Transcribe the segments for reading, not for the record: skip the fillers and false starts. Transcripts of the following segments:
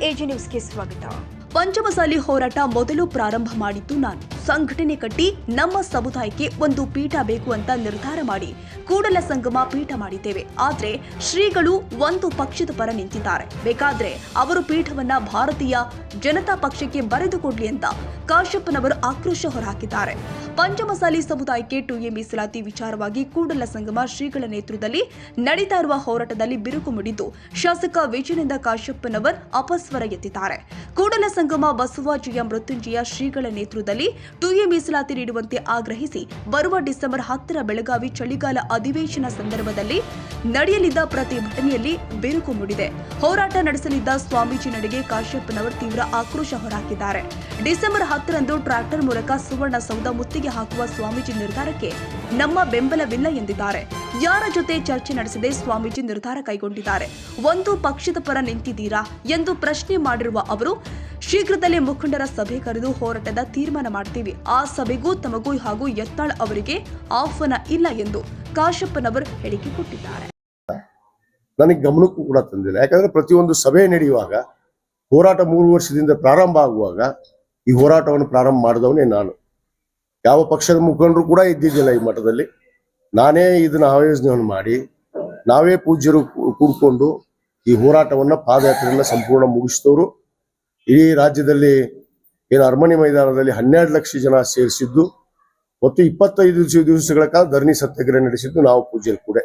AG ನ್ಯೂಸ್ಗೆ ಸ್ವಾಗತ. ಪಂಚಮಸಾಲಿ ಹೋರಾಟ ಮೊದಲು ಪ್ರಾರಂಭ ಮಾಡಿದ್ದು ನಾನು. ಸಂಘಟನೆ ಕಟ್ಟಿ ನಮ್ಮ ಸಮುದಾಯಕ್ಕೆ ಒಂದು ಪೀಠ ಬೇಕು ಅಂತ ನಿರ್ಧಾರ ಮಾಡಿ ಕೂಡಲ ಸಂಗಮ ಪೀಠ ಮಾಡಿದ್ದೇವೆ. ಆದ್ರೆ ಶ್ರೀಗಳು ಒಂದು ಪಕ್ಷದ ಪರ ನಿಂತಿದ್ದಾರೆ. ಬೇಕಾದ್ರೆ ಅವರು ಪೀಠವನ್ನ ಭಾರತೀಯ ಜನತಾ ಪಕ್ಷಕ್ಕೆ ಬರೆದುಕೊಡ್ಲಿ ಅಂತ ಕಾಶ್ಯಪ್ಪನವರು ಆಕ್ರೋಶ ಹೊರಹಾಕಿದ್ದಾರೆ. ಪಂಚಮಸಾಲಿ ಸಮುದಾಯಕ್ಕೆ 2A ಮೀಸಲಾತಿ ವಿಚಾರವಾಗಿ ಕೂಡಲ ಸಂಗಮ ಶ್ರೀಗಳ ನೇತೃತ್ವದಲ್ಲಿ ನಡೀತಾ ಇರುವ ಹೋರಾಟದಲ್ಲಿ ಬಿರುಕು ಮುಡಿದ್ದು ಶಾಸಕ ವಿಜಯನಂದ ಕಾಶ್ಯಪ್ಪನವರ್ ಅಪಸ್ವರ ಎತ್ತಿದ್ದಾರೆ. ಕೂಡಲ ಸಂಗಮ ಬಸವಾಜಿಯ ಮೃತ್ಯುಂಜಯ ಶ್ರೀಗಳ ನೇತೃತ್ವದಲ್ಲಿ 2A ಮೀಸಲಾತಿ ನೀಡುವಂತೆ ಆಗ್ರಹಿಸಿ ಬರುವ ಡಿಸೆಂಬರ್ 10ರ ಬೆಳಗಾವಿ ಚಳಿಗಾಲ ಅಧಿವೇಶನ ಸಂದರ್ಭದಲ್ಲಿ ನಡೆಯಲಿದ್ದ ಪ್ರತಿಭಟನೆಯಲ್ಲಿ ಬಿರುಕು ಮೂಡಿದೆ. ಹೋರಾಟ ನಡೆಸಲಿದ್ದ ಸ್ವಾಮೀಜಿ ನಡೆಗೆ ಕಾಶ್ಯಪ್ಪನವರ್ ತೀವ್ರ ಆಕ್ರೋಶ ಹೊರಹಾಕಿದ್ದಾರೆ. ಡಿಸೆಂಬರ್ 10ರಂದು ಟ್ರ್ಯಾಕ್ಟರ್ ಮೂಲಕ ಸುವರ್ಣಸೌಧ ಮುತ್ತಿಗೆ ಹಾಕುವ ಸ್ವಾಮೀಜಿ ನಿರ್ಧಾರಕ್ಕೆ ನಮ್ಮ ಬೆಂಬಲವಿಲ್ಲ ಎಂದಿದ್ದಾರೆ. ಯಾರ ಜೊತೆ ಚರ್ಚೆ ನಡೆಸದೆ ಸ್ವಾಮೀಜಿ ನಿರ್ಧಾರ ಕೈಗೊಂಡಿದ್ದಾರೆ. ಒಂದು ಪಕ್ಷದ ಪರ ನಿಂತಿದ್ದೀರಾ ಎಂದು ಪ್ರಶ್ನೆ ಮಾಡಿರುವ ಅವರು, ಶೀಘ್ರದಲ್ಲೇ ಮುಖಂಡರ ಸಭೆ ಕರೆದು ಹೋರಾಟದ ತೀರ್ಮಾನ ಮಾಡ್ತೀವಿ. ಆ ಸಭೆಗೂ ತಮಗೂ ಹಾಗೂ ಯತ್ನಾಳ್ ಅವರಿಗೆ ಆಹ್ವಾನ ಇಲ್ಲ ಎಂದು ಕಾಶ್ಯಪ್ಪನವರು ಹೇಳಿಕೆ ಕೊಟ್ಟಿದ್ದಾರೆ. ನನಗೆ ಗಮನಕ್ಕೂ ಕೂಡ ತಂದಿಲ್ಲ. ಯಾಕಂದ್ರೆ ಪ್ರತಿಯೊಂದು ಸಭೆ ನಡೆಯುವಾಗ ಹೋರಾಟ 3 ವರ್ಷದಿಂದ ಪ್ರಾರಂಭ ಆಗುವಾಗ ಈ ಹೋರಾಟವನ್ನು ಪ್ರಾರಂಭ ಮಾಡಿದವನೇ ನಾನು. ಯಾವ ಪಕ್ಷದ ಮುಖಂಡರು ಕೂಡ ಇದ್ದಿದ್ದಿಲ್ಲ ಈ ಮಠದಲ್ಲಿ. ನಾನೇ ಇದನ್ನ ಆಯೋಜನೆಯನ್ನು ಮಾಡಿ ನಾವೇ ಪೂಜ್ಯರು ಕೂಡ್ಕೊಂಡು ಈ ಹೋರಾಟವನ್ನ ಪಾದಯಾತ್ರೆಯನ್ನ ಸಂಪೂರ್ಣ ಮುಗಿಸಿದವರು. ಇಡೀ ರಾಜ್ಯದಲ್ಲಿ ಏನು ಅರಮನೆ ಮೈದಾನದಲ್ಲಿ 12 ಲಕ್ಷ ಜನ ಸೇರಿಸಿದ್ದು ಮತ್ತು 25 ದಿವಸಗಳ ಕಾಲ ಧರಣಿ ಸತ್ಯಾಗ್ರಹ ನಡೆಸಿದ್ದು ನಾವು ಪೂಜ್ಯರು ಕೂಡ.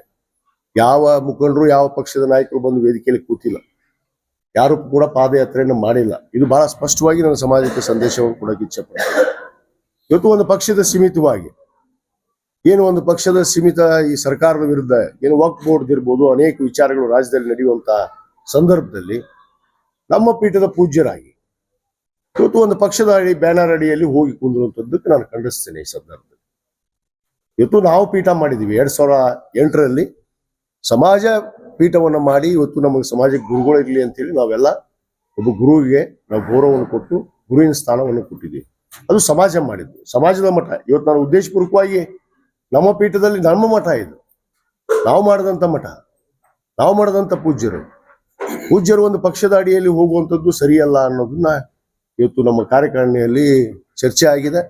ಯಾವ ಮುಖಂಡರು ಯಾವ ಪಕ್ಷದ ನಾಯಕರು ಬಂದು ವೇದಿಕೆಯಲ್ಲಿ ಕೂತಿಲ್ಲ, ಯಾರು ಕೂಡ ಪಾದಯಾತ್ರೆಯನ್ನು ಮಾಡಿಲ್ಲ. ಇದು ಬಹಳ ಸ್ಪಷ್ಟವಾಗಿ ನನ್ನ ಸಮಾಜಕ್ಕೆ ಸಂದೇಶವನ್ನು ಕೊಡಕ್ಕೆ ಇಚ್ಛಪಡ್ತೀನಿ. ಇವತ್ತು ಒಂದು ಪಕ್ಷದ ಸೀಮಿತವಾಗಿ ಏನು ಒಂದು ಪಕ್ಷದ ಸೀಮಿತ ಈ ಸರ್ಕಾರದ ವಿರುದ್ಧ ಏನು ವಕ್ಫ್ ಬೋರ್ಡ್ ಇರ್ಬೋದು, ಅನೇಕ ವಿಚಾರಗಳು ರಾಜ್ಯದಲ್ಲಿ ನಡೆಯುವಂತ ಸಂದರ್ಭದಲ್ಲಿ ನಮ್ಮ ಪೀಠದ ಪೂಜ್ಯರಾಗಿ ಇವತ್ತು ಒಂದು ಪಕ್ಷದ ಅಡಿ ಬ್ಯಾನರ್ ಅಡಿಯಲ್ಲಿ ಹೋಗಿ ಕುಂದಿರುವಂತದ್ದಕ್ಕೆ ನಾನು ಖಂಡಿಸ್ತೇನೆ. ಈ ಸಂದರ್ಭದಲ್ಲಿ ಇವತ್ತು ನಾವು ಪೀಠ ಮಾಡಿದೀವಿ 2008ರಲ್ಲಿ ಸಮಾಜ ಪೀಠವನ್ನು ಮಾಡಿ ಇವತ್ತು ನಮಗೆ ಸಮಾಜಕ್ಕೆ ಗುರುಗಳು ಇರಲಿ ಅಂತೇಳಿ ನಾವೆಲ್ಲ ಒಬ್ಬ ಗುರುವಿಗೆ ನಾವು ಗೌರವವನ್ನು ಕೊಟ್ಟು ಗುರುವಿನ ಸ್ಥಾನವನ್ನು ಕೊಟ್ಟಿದ್ದೀವಿ. ಅದು ಸಮಾಜ ಮಾಡಿದ್ದು, ಸಮಾಜದ ಮಠ. ಇವತ್ತು ನಾನು ಉದ್ದೇಶಪೂರ್ವಕವಾಗಿ ನಮ್ಮ ಪೀಠದಲ್ಲಿ ನಮ್ಮ ಮಠ ಇದು, ನಾವು ಮಾಡಿದಂಥ ಮಠ, ನಾವು ಮಾಡಿದಂಥ ಪೂಜ್ಯರು ಒಂದು ಪಕ್ಷದ ಅಡಿಯಲ್ಲಿ ಹೋಗುವಂಥದ್ದು ಸರಿಯಲ್ಲ ಅನ್ನೋದನ್ನ ಇವತ್ತು ನಮ್ಮ ಕಾರ್ಯಕಾರಿಣಿಯಲ್ಲಿ ಚರ್ಚೆ ಆಗಿದೆ.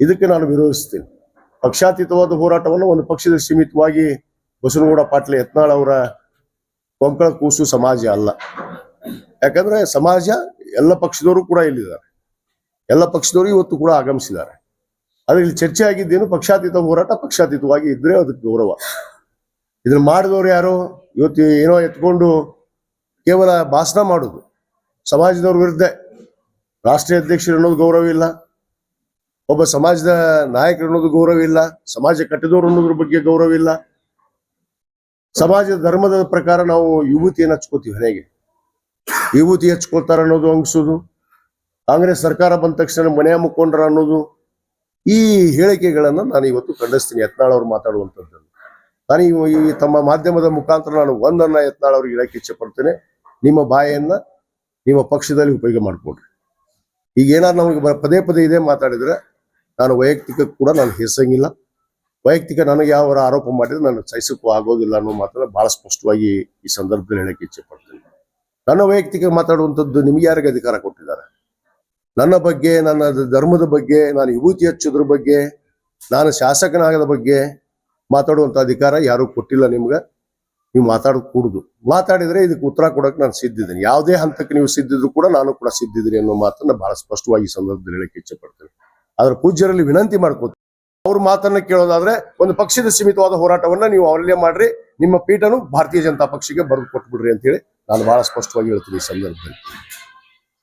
ಇದಕ್ಕೆ ನಾನು ವಿರೋಧಿಸ್ತೇನೆ. ಪಕ್ಷಾತೀತವಾದ ಹೋರಾಟವನ್ನು ಒಂದು ಪಕ್ಷದ ಸೀಮಿತವಾಗಿ ಬಸವನಗೌಡ ಪಾಟೀಲ್ ಯತ್ನಾಳ್ ಅವರ ಕೊಂಕಣ ಕೂಸು ಸಮಾಜ ಅಲ್ಲ. ಯಾಕಂದ್ರೆ ಸಮಾಜ ಎಲ್ಲ ಪಕ್ಷದವರು ಕೂಡ ಇಲ್ಲಿದ್ದಾರೆ, ಎಲ್ಲ ಪಕ್ಷದವರು ಇವತ್ತು ಕೂಡ ಆಗಮಿಸಿದ್ದಾರೆ. ಆದ್ರೆ ಇಲ್ಲಿ ಚರ್ಚೆ ಆಗಿದ್ದೇನು ಪಕ್ಷಾತೀತ ಹೋರಾಟ ಪಕ್ಷಾತೀತವಾಗಿ ಇದ್ರೆ ಅದಕ್ಕೆ ಗೌರವ. ಇದನ್ನ ಮಾಡಿದವರು ಯಾರು? ಇವತ್ತು ಏನೋ ಎತ್ಕೊಂಡು ಕೇವಲ ಭಾಷಣ ಮಾಡೋದು, ಸಮಾಜದವ್ರ ವಿರುದ್ಧ ರಾಷ್ಟ್ರೀಯ ಅಧ್ಯಕ್ಷರು ಅನ್ನೋದು ಗೌರವ ಇಲ್ಲ, ಒಬ್ಬ ಸಮಾಜದ ನಾಯಕರು ಅನ್ನೋದು ಗೌರವ ಇಲ್ಲ, ಸಮಾಜ ಕಟ್ಟಿದವರು ಅನ್ನೋದ್ರ ಬಗ್ಗೆ ಗೌರವ ಇಲ್ಲ. ಸಮಾಜದ ಧರ್ಮದ ಪ್ರಕಾರ ನಾವು ವಿಭೂತಿಯನ್ನು ಹಚ್ಕೋತೀವಿ, ಹೇಗೆ ವಿಭೂತಿ ಹಚ್ಕೊಳ್ತಾರ ಅನ್ನೋದು ಅಂಗಿಸೋದು, ಕಾಂಗ್ರೆಸ್ ಸರ್ಕಾರ ಬಂದ ತಕ್ಷಣ ಮನೆಯ ಮುಕ್ಕೊಂಡ್ರ ಅನ್ನೋದು, ಈ ಹೇಳಿಕೆಗಳನ್ನ ನಾನು ಇವತ್ತು ಖಂಡಿಸ್ತೀನಿ. ಯತ್ನಾಳ್ ಅವರು ಮಾತಾಡುವಂಥದ್ದನ್ನು ನಾನು ಈ ತಮ್ಮ ಮಾಧ್ಯಮದ ಮುಖಾಂತರ ನಾನು ಒಂದನ್ನ ಯತ್ನಾಳ್ ಅವ್ರಿಗೆ ಹೇಳಕ್ಕೆ ಇಚ್ಛೆ ಪಡ್ತೇನೆ. ನಿಮ್ಮ ಬಾಯಿಯನ್ನ ನಿಮ್ಮ ಪಕ್ಷದಲ್ಲಿ ಉಪಯೋಗ ಮಾಡಿಕೊಡ್ರಿ. ಈಗ ಏನಾದ್ರು ನಮಗೆ ಪದೇ ಪದೇ ಇದೇ ಮಾತಾಡಿದ್ರೆ ನಾನು ವೈಯಕ್ತಿಕ ಕೂಡ ನಾನು ಹೆಸಂಗಿಲ್ಲ. ವೈಯಕ್ತಿಕ ನನಗೆ ಯಾವ ಆರೋಪ ಮಾಡಿದ್ರೆ ನಾನು ಸಹಿಸಕ್ಕೂ ಆಗೋದಿಲ್ಲ ಅನ್ನೋ ಮಾತನ್ನ ಬಹಳ ಸ್ಪಷ್ಟವಾಗಿ ಈ ಸಂದರ್ಭದಲ್ಲಿ ಹೇಳಕ್ಕೆ ಇಚ್ಛೆ ಪಡ್ತೇನೆ. ನನ್ನ ವೈಯಕ್ತಿಕ ಮಾತಾಡುವಂಥದ್ದು ನಿಮ್ಗೆ ಯಾರಿಗೆ ಅಧಿಕಾರ ಕೊಟ್ಟಿದ್ದಾರೆ? ನನ್ನ ಬಗ್ಗೆ, ನನ್ನ ಧರ್ಮದ ಬಗ್ಗೆ, ನಾನು ವಿಭೂತಿ ಹಚ್ಚೋದ್ರ ಬಗ್ಗೆ, ನಾನು ಶಾಸಕನಾಗದ ಬಗ್ಗೆ ಮಾತಾಡುವಂಥ ಅಧಿಕಾರ ಯಾರು ಕೊಟ್ಟಿಲ್ಲ ನಿಮ್ಗೆ. ನೀವು ಮಾತಾಡೋದು ಮಾತಾಡಿದ್ರೆ ಇದಕ್ಕೆ ಉತ್ತರ ಕೊಡಕ್ಕೆ ನಾನು ಸಿದ್ಧಿದ್ದೀನಿ. ಯಾವುದೇ ಹಂತಕ್ಕೆ ನೀವು ಸಿದ್ಧಿದ್ರು ಕೂಡ ನಾನು ಕೂಡ ಸಿದ್ಧಿದ್ದೀನಿ ಅನ್ನೋ ಮಾತನ್ನ ಬಹಳ ಸ್ಪಷ್ಟವಾಗಿ ಈ ಸಂದರ್ಭದಲ್ಲಿ ಹೇಳಕ್ಕೆ ಇಚ್ಛೆ ಪಡ್ತೇನೆ. ಆದ್ರೆ ಪೂಜ್ಯರಲ್ಲಿ ವಿನಂತಿ ಮಾಡ್ಕೋತೀನಿ, ಅವ್ರ ಮಾತನ್ನ ಕೇಳೋದಾದ್ರೆ ಒಂದು ಪಕ್ಷದ ಸೀಮಿತವಾದ ಹೋರಾಟವನ್ನ ನೀವು ಅವರಲ್ಲೇ ಮಾಡ್ರಿ, ನಿಮ್ಮ ಪೀಠನು ಭಾರತೀಯ ಜನತಾ ಪಕ್ಷಕ್ಕೆ ಬರೆದು ಕೊಟ್ಬಿಡ್ರಿ ಅಂತೇಳಿ ನಾನು ಬಹಳ ಸ್ಪಷ್ಟವಾಗಿ ಹೇಳ್ತೀನಿ ಈ ಸಂದರ್ಭದಲ್ಲಿ.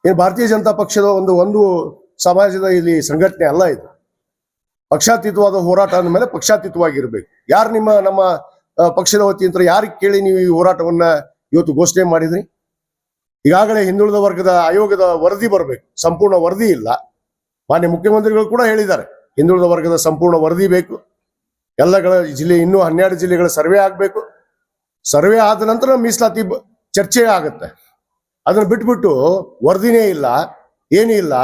ಏನು ಭಾರತೀಯ ಜನತಾ ಪಕ್ಷದ ಒಂದು ಸಮಾಜದ ಇಲ್ಲಿ ಸಂಘಟನೆ ಅಲ್ಲ ಇದು. ಪಕ್ಷಾತೀತವಾದ ಹೋರಾಟ ಅಂದಮೇಲೆ ಪಕ್ಷಾತೀತವಾಗಿರ್ಬೇಕು. ಯಾರು ನಮ್ಮ ಪಕ್ಷದ ವತಿಯಿಂದ ಯಾರಿಗೆ ಕೇಳಿ ನೀವು ಈ ಹೋರಾಟವನ್ನ ಇವತ್ತು ಘೋಷಣೆ ಮಾಡಿದ್ರಿ? ಈಗಾಗಲೇ ಹಿಂದುಳಿದ ವರ್ಗದ ಆಯೋಗದ ವರದಿ ಬರಬೇಕು, ಸಂಪೂರ್ಣ ವರದಿ ಇಲ್ಲ. ಮಾನ್ಯ ಮುಖ್ಯಮಂತ್ರಿಗಳು ಕೂಡ ಹೇಳಿದ್ದಾರೆ, ಹಿಂದುಳಿದ ವರ್ಗದ ಸಂಪೂರ್ಣ ವರದಿ ಬೇಕು, ಎಲ್ಲಗಳ ಜಿಲ್ಲೆ ಇನ್ನೂ 12 ಜಿಲ್ಲೆಗಳ ಸರ್ವೆ ಆಗ್ಬೇಕು. ಸರ್ವೆ ಆದ ನಂತರ ಮೀಸಲಾತಿ ಚರ್ಚೆ ಆಗುತ್ತೆ. ಅದನ್ನ ಬಿಟ್ಬಿಟ್ಟು ವರದಿನೇ ಇಲ್ಲ, ಏನೂ ಇಲ್ಲ,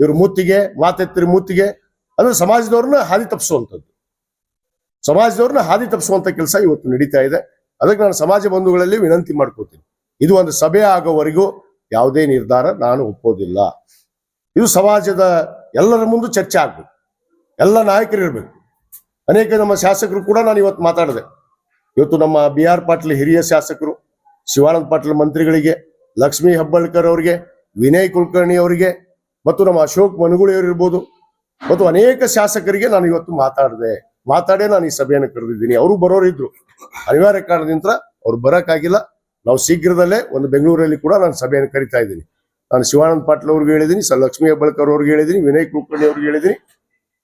ಇವ್ರ ಮೂತಿಗೆ ಮಾತೆತ್ತಿರಿ ಮೂತಿಗೆ ಅಂದ್ರೆ ಸಮಾಜದವ್ರನ್ನ ಹಾದಿ ತಪ್ಪಿಸುವಂತ ಕೆಲಸ ಇವತ್ತು ನಡೀತಾ ಇದೆ. ಅದಕ್ಕೆ ನಾನು ಸಮಾಜ ಬಂಧುಗಳಲ್ಲಿ ವಿನಂತಿ ಮಾಡ್ಕೋತೀನಿ, ಇದು ಒಂದು ಸಭೆ ಆಗೋವರೆಗೂ ಯಾವುದೇ ನಿರ್ಧಾರ ನಾನು ಒಪ್ಪೋದಿಲ್ಲ. ಇದು ಸಮಾಜದ ಎಲ್ಲರ ಮುಂದೆ ಚರ್ಚೆ ಆಗ್ಬೇಕು, ಎಲ್ಲ ನಾಯಕರು ಇರಬೇಕು. ಅನೇಕ ನಮ್ಮ ಶಾಸಕರು ಕೂಡ ನಾನು ಇವತ್ತು ಮಾತಾಡಿದೆ. ಇವತ್ತು ನಮ್ಮ BR ಪಾಟೀಲ್ ಹಿರಿಯ ಶಾಸಕರು, ಶಿವಾನಂದ ಪಾಟೀಲ್ ಮಂತ್ರಿಗಳಿಗೆ, ಲಕ್ಷ್ಮೀ ಹೆಬ್ಬಾಳ್ಕರ್ ಅವರಿಗೆ, ವಿನಯ್ ಕುಲಕರ್ಣಿ ಅವರಿಗೆ ಮತ್ತು ನಮ್ಮ ಅಶೋಕ್ ಮನುಗುಳಿ ಅವರು ಇರ್ಬೋದು, ಮತ್ತು ಅನೇಕ ಶಾಸಕರಿಗೆ ನಾನು ಇವತ್ತು ಮಾತಾಡೇ ನಾನು ಈ ಸಭೆಯನ್ನು ಕರೆದಿದ್ದೀನಿ. ಅವರು ಬರೋರಿದ್ರು, ಅನಿವಾರ್ಯ ಕಾರಣದಿಂದ ಅವ್ರು ಬರೋಕ್ಕಾಗಿಲ್ಲ. ನಾವು ಶೀಘ್ರದಲ್ಲೇ ಒಂದು ಬೆಂಗಳೂರಲ್ಲಿ ಕೂಡ ನಾನು ಸಭೆಯನ್ನು ಕರಿತಾ ಇದ್ದೀನಿ. ನಾನು ಶಿವಾನಂದ ಪಾಟೀಲ್ ಅವ್ರಿಗೆ ಹೇಳಿದ್ದೀನಿ, ಲಕ್ಷ್ಮೀ ಹೆಬ್ಬಾಳ್ಕರ್ ಅವ್ರಿಗೆ ಹೇಳಿದ್ದೀನಿ, ವಿನಯ್ ಕುಲಕರ್ಣಿ ಅವ್ರಿಗೆ ಹೇಳಿದ್ದೀನಿ.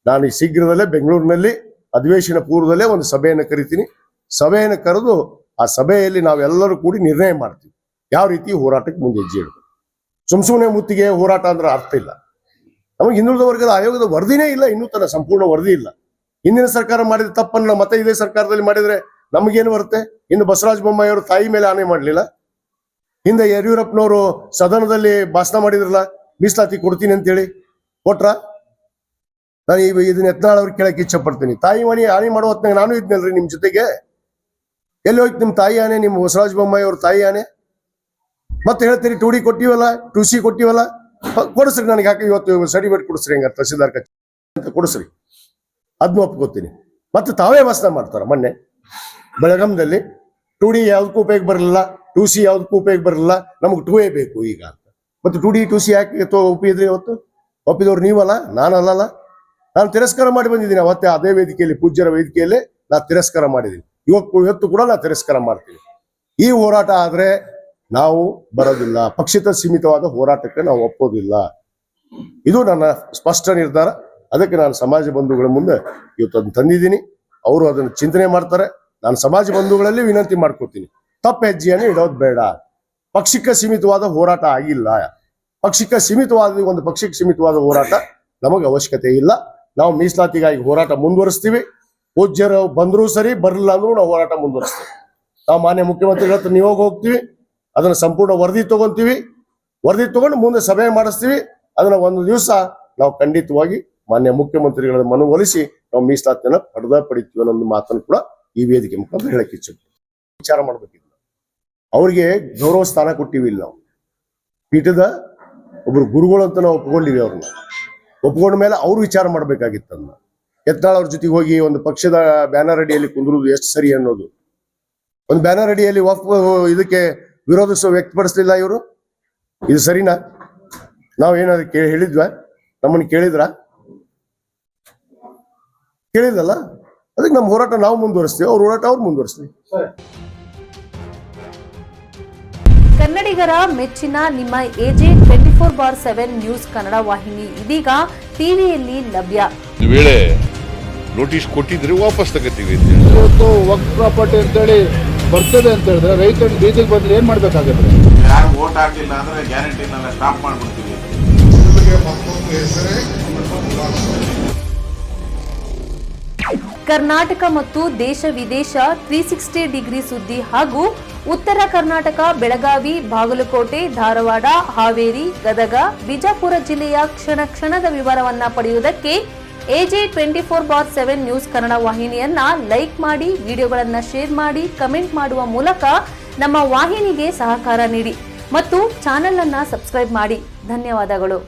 ನಾನು ಈ ಶೀಘ್ರದಲ್ಲೇ ಬೆಂಗಳೂರಿನಲ್ಲಿ ಅಧಿವೇಶನ ಪೂರ್ವದಲ್ಲೇ ಒಂದು ಸಭೆಯನ್ನು ಕರಿತೀನಿ. ಸಭೆಯನ್ನು ಕರೆದು ಆ ಸಭೆಯಲ್ಲಿ ನಾವೆಲ್ಲರೂ ಕೂಡಿ ನಿರ್ಣಯ ಮಾಡ್ತೀವಿ ಯಾವ ರೀತಿ ಹೋರಾಟಕ್ಕೆ ಮುಂದೆ ಹೆಜ್ಜೆ ಇಡಬೇಕು. ಸುಮ್ಮನೆ ಮುತ್ತಿಗೆ ಹೋರಾಟ ಅಂದ್ರೆ ಅರ್ಥ ಇಲ್ಲ. ನಮಗೆ ಹಿಂದುಳಿದ ವರ್ಗದ ಆಯೋಗದ ವರದಿನೇ ಇಲ್ಲ, ಇನ್ನೂ ತನ್ನ ಸಂಪೂರ್ಣ ವರದಿ ಇಲ್ಲ. ಹಿಂದಿನ ಸರ್ಕಾರ ಮಾಡಿದ ತಪ್ಪನ್ನು ಮತ್ತೆ ಇದೇ ಸರ್ಕಾರದಲ್ಲಿ ಮಾಡಿದ್ರೆ ನಮಗೇನು ಬರುತ್ತೆ? ಇನ್ನು ಬಸವರಾಜ ಬೊಮ್ಮಾಯಿ ಅವರು ತಾಯಿ ಮೇಲೆ ಆಣೆ ಮಾಡಲಿಲ್ಲ. ಹಿಂದೆ ಯಡಿಯೂರಪ್ಪನವರು ಸದನದಲ್ಲಿ ಭಾಷಣ ಮಾಡಿದ್ರಲ್ಲ, ಮೀಸಲಾತಿ ಕೊಡ್ತೀನಿ ಅಂತೇಳಿ, ಕೊಟ್ರ? ನಾನು ಇದನ್ನ ಯತ್ನಾಳ್ ಅವ್ರಿಗೆ ಕೇಳಕ್ಕೆ ಇಚ್ಛೆ ಪಡ್ತೀನಿ. ತಾಯಿ ಮನೆ ಆಣೆ ಮಾಡೋ ಹೊತ್ನಾಗ ನಾನು ಇದ್ನಲ್ರಿ ನಿಮ್ ಜೊತೆಗೆ. ಎಲ್ಲಿ ಹೋಯ್ತು ನಿಮ್ ತಾಯಿ ಆನೆ, ನಿಮ್ ಬಸವರಾಜ ಬೊಮ್ಮಾಯಿ ಅವ್ರ ತಾಯಿ ಆನೆ? ಮತ್ತೆ ಹೇಳ್ತೀರಿ 2D ಕೊಟ್ಟಿವಲ್ಲ, 2C ಕೊಟ್ಟಿವಲ್ಲ, ಕೊಡಿಸ್ರಿ ನನಗೆ. ಯಾಕೆ ಇವತ್ತು ಸರ್ಟಿಫಿಕೇಟ್ ಕೊಡಿಸ್ರಿ, ಹೆಂಗ ತಹಸೀಲ್ದಾರ್ ಕಚೇರಿ ಅಂತ ಕೊಡಿಸ್ರಿ, ಅದನ್ನ ಒಪ್ಕೋತೀನಿ. ಮತ್ತೆ ತಾವೇ ಭಾಷಣ ಮಾಡ್ತಾರ. ಮೊನ್ನೆ ಬೆಳಗಾಂದಲ್ಲಿ 2D ಯಾವ್ದಕ್ಕೂ ಉಪಯೋಗ ಬರಲಿಲ್ಲ, 2C ಯಾವ್ದಕ್ಕೂ ಉಪಯೋಗ ಬರಲಿಲ್ಲ, ನಮಗೆ 2A ಬೇಕು ಈಗ ಅಂತ. ಮತ್ತೆ 2D 2C ಯಾಕೆ ಒಪ್ಪಿದ್ರಿ? ಇವತ್ತು ಒಪ್ಪಿದವ್ರು ನೀವಲ್ಲ, ನಾನಲ್ಲ. ನಾನು ತಿರಸ್ಕಾರ ಮಾಡಿ ಬಂದಿದ್ದೀನಿ. ಅವತ್ತೇ ಅದೇ ವೇದಿಕೆಯಲ್ಲಿ, ಪೂಜ್ಯರ ವೇದಿಕೆಯಲ್ಲಿ ನಾನು ತಿರಸ್ಕಾರ ಮಾಡಿದ್ದೀನಿ. ಇವತ್ತು ಕೂಡ ನಾನು ತಿರಸ್ಕಾರ ಮಾಡ್ತೀನಿ. ಈ ಹೋರಾಟ ಆದ್ರೆ ನಾವು ಬರೋದಿಲ್ಲ, ಪಕ್ಷಿತ ಸೀಮಿತವಾದ ಹೋರಾಟಕ್ಕೆ ನಾವು ಒಪ್ಪೋದಿಲ್ಲ. ಇದು ನನ್ನ ಸ್ಪಷ್ಟ ನಿರ್ಧಾರ. ಅದಕ್ಕೆ ನಾನು ಸಮಾಜ ಬಂಧುಗಳ ಮುಂದೆ ಇವತ್ತು ಅದನ್ನು ತಂದಿದ್ದೀನಿ. ಅವರು ಅದನ್ನು ಚಿಂತನೆ ಮಾಡ್ತಾರೆ. ನಾನು ಸಮಾಜ ಬಂಧುಗಳಲ್ಲಿ ವಿನಂತಿ ಮಾಡ್ಕೊತೀನಿ, ತಪ್ಪ ಹೆಜ್ಜೆಯನ್ನು ಇಡೋದು ಬೇಡ. ಪಕ್ಷಕ್ಕೆ ಸೀಮಿತವಾದ ಹೋರಾಟ ಆಗಿಲ್ಲ. ಪಕ್ಷಕ್ಕೆ ಸೀಮಿತವಾದ ಹೋರಾಟ ನಮಗೆ ಅವಶ್ಯಕತೆ ಇಲ್ಲ. ನಾವು ಮೀಸಲಾತಿಗಾಗಿ ಹೋರಾಟ ಮುಂದುವರಿಸ್ತೀವಿ. ಪೂಜ್ಯರು ಬಂದರೂ ಸರಿ, ಬರಲಿಲ್ಲ ಅಂದ್ರೂ ನಾವು ಹೋರಾಟ ಮುಂದುವರಿಸ್ತೀವಿ. ನಾವು ಮಾನ್ಯ ಮುಖ್ಯಮಂತ್ರಿಗಳ ಹತ್ರ ನಿಯೋಗ ಹೋಗ್ತೀವಿ, ಅದನ್ನ ಸಂಪೂರ್ಣ ವರದಿ ತಗೊಂತೀವಿ. ವರದಿ ತಗೊಂಡು ಮುಂದೆ ಸಭೆ ಮಾಡಿಸ್ತೀವಿ. ಅದನ್ನ ಒಂದು ದಿವಸ ನಾವು ಖಂಡಿತವಾಗಿ ಮಾನ್ಯ ಮುಖ್ಯಮಂತ್ರಿಗಳ ಮನವೊಲಿಸಿ ನಾವು ಮೀಸಲಾತಿಯನ್ನು ಪಡಿತೀವಿ ಅನ್ನೋ ಮಾತನ್ನು ಕೂಡ ಈ ವೇದಿಕೆ ಮುಖಾಂತರ ಹೇಳಕ್ಕೆ ಇಚ್ಛೆ ವಿಚಾರ ಮಾಡ್ಬೇಕಿಲ್ಲ. ಅವ್ರಿಗೆ ಗೌರವ ಸ್ಥಾನ ಕೊಟ್ಟಿವಿ ಇಲ್ಲ. ನಾವು ಪೀಠದ ಒಬ್ರು ಗುರುಗಳು ಅಂತ ನಾವು ಒಪ್ಕೊಂಡಿವಿ. ಅವ್ರನ್ನ ಒಪ್ಕೊಂಡ ಮೇಲೆ ಅವ್ರು ವಿಚಾರ ಮಾಡ್ಬೇಕಾಗಿತ್ತನ್ನ. ಯತ್ನಾಳ್ ಅವ್ರ ಜೊತೆಗೆ ಹೋಗಿ ಒಂದು ಪಕ್ಷದ ಬ್ಯಾನರ್ ಅಡಿಯಲ್ಲಿ ಕುಂದ್ರುದು ಎಷ್ಟು ಸರಿ ಅನ್ನೋದು. ಒಂದು ಬ್ಯಾನರ್ ಅಡಿಯಲ್ಲಿ ಇದಕ್ಕೆ ವಿರೋಧ ವ್ಯಕ್ತಪಡಿಸ್ಲಿಲ್ಲ ಇವರು. ಇದು ಸರಿನಾ? ನಾವೇನಾದ್ರು ಹೇಳಿದ್ವ? ನಮ್ಮನ್ನು ಕೇಳಿಲ್ಲಲ್ಲ. ಅದಕ್ಕೆ ನಮ್ಮ ಹೋರಾಟ ನಾವು ಮುಂದುವರಿಸ್ತೀವಿ, ಅವ್ರ ಹೋರಾಟ ಅವ್ರು ಮುಂದುವರಿಸ್ತೀವಿ. ಕನ್ನಡಿಗರ ಮೆಚ್ಚಿನ ನಿಮ್ಮ AJ 24/7 ನ್ಯೂಸ್ ಕನ್ನಡ ವಾಹಿನಿ ಇದೀಗ ಟಿವಿಯಲ್ಲಿ ಲಭ್ಯ. ವೇಳೆ ನೋಟಿಸ್ ಕೊಟ್ಟಿದ್ರೆ ವಾಪಸ್ ತಗೋತೀವಿ. ಇವತ್ತು ವಕ್ಫ್ ಪ್ರಾಪರ್ಟಿ ಅಂತೇಳಿ ಬರ್ತದೆ ಅಂತ ಹೇಳಿದ್ರೆ ರೈತರು ಬೀದಿಗೆ ಬಂದು ಏನ್ ಮಾಡ್ಬೇಕಾಗತ್ತೆ? ಯಾರು ವೋಟ್ ಹಾಕಿಲ್ಲ ಅಂದ್ರೆ ಗ್ಯಾರಂಟಿನೆಲ್ಲ ಸ್ಟಾಪ್ ಮಾಡ್ಬಿಡ್ತೀವಿ. ಕರ್ನಾಟಕ ಮತ್ತು ದೇಶ ವಿದೇಶ 360 ಡಿಗ್ರಿ ಸುದ್ದಿ ಹಾಗೂ ಉತ್ತರ ಕರ್ನಾಟಕ, ಬೆಳಗಾವಿ, ಬಾಗಲಕೋಟೆ, ಧಾರವಾಡ, ಹಾವೇರಿ, ಗದಗ, ಬಿಜಾಪುರ ಜಿಲ್ಲೆಯ ಕ್ಷಣದ ವಿವರವನ್ನ ಪಡೆಯುವುದಕ್ಕೆ AJ 24/7 ನ್ಯೂಸ್ ಕನ್ನಡ ವಾಹಿನಿಯನ್ನ ಲೈಕ್ ಮಾಡಿ, ವಿಡಿಯೋಗಳನ್ನ ಶೇರ್ ಮಾಡಿ, ಕಮೆಂಟ್ ಮಾಡುವ ಮೂಲಕ ನಮ್ಮ ವಾಹಿನಿಗೆ ಸಹಕಾರ ನೀಡಿ ಮತ್ತು ಚಾನೆಲ್ ಅನ್ನ ಸಬ್ಸ್ಕ್ರೈಬ್ ಮಾಡಿ. ಧನ್ಯವಾದಗಳು.